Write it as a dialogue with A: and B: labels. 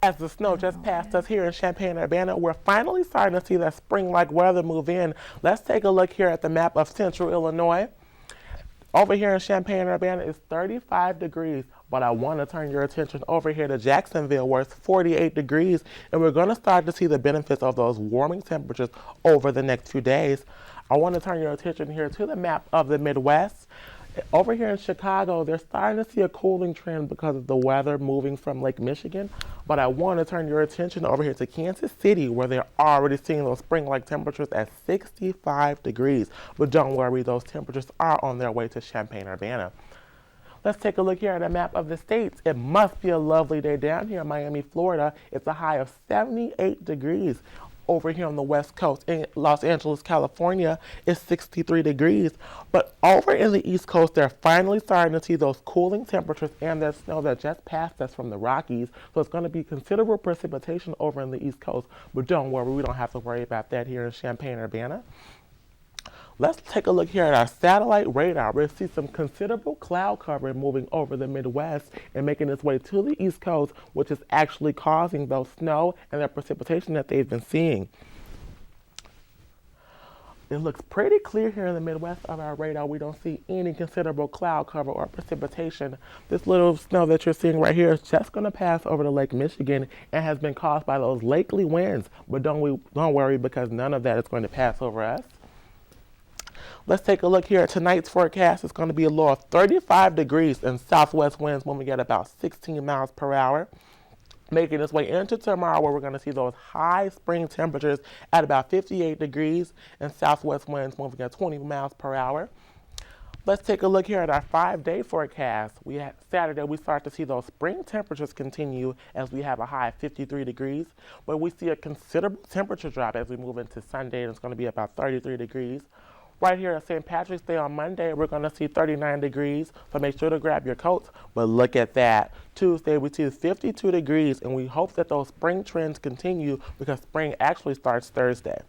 A: As the snow just passed us here in Champaign-Urbana, we're finally starting to see that spring-like weather move in. Let's take a look here at the map of central Illinois. Over here in Champaign-Urbana, it's 35 degrees, but I want to turn your attention over here to Jacksonville, where it's 48 degrees, and we're going to start to see the benefits of those warming temperatures over the next few days. I want to turn your attention here to the map of the Midwest. Over here in Chicago, they're starting to see a cooling trend because of the weather moving from Lake Michigan. But I want to turn your attention over here to Kansas City, where they're already seeing those spring-like temperatures at 65 degrees. But don't worry, those temperatures are on their way to Champaign-Urbana. Let's take a look here at a map of the states. It must be a lovely day down here in Miami, Florida. It's a high of 78 degrees. Over here on the west coast in Los Angeles, California, it's 63 degrees. But over in the east coast, they're finally starting to see those cooling temperatures and that snow that just passed us from the Rockies. So it's going to be considerable precipitation over in the east coast. But don't worry, we don't have to worry about that here in Champaign-Urbana. Let's take a look here at our satellite radar. We'll see some considerable cloud cover moving over the Midwest and making its way to the East Coast, which is actually causing those snow and the precipitation that they've been seeing. It looks pretty clear here in the Midwest of our radar. We don't see any considerable cloud cover or precipitation. This little snow that you're seeing right here is just going to pass over to Lake Michigan and has been caused by those lately winds. But don't worry, because none of that is going to pass over us. Let's take a look here at tonight's forecast. It's going to be a low of 35 degrees and southwest winds when we get about 16 miles per hour. Making its way into tomorrow, where we're going to see those high spring temperatures at about 58 degrees and southwest winds moving at 20 miles per hour. Let's take a look here at our 5-day forecast. Saturday, we start to see those spring temperatures continue as we have a high of 53 degrees, but we see a considerable temperature drop as we move into Sunday, and it's going to be about 33 degrees. Right here at St. Patrick's Day on Monday, we're going to see 39 degrees, so make sure to grab your coats. But look at that. Tuesday, we see 52 degrees, and we hope that those spring trends continue because spring actually starts Thursday.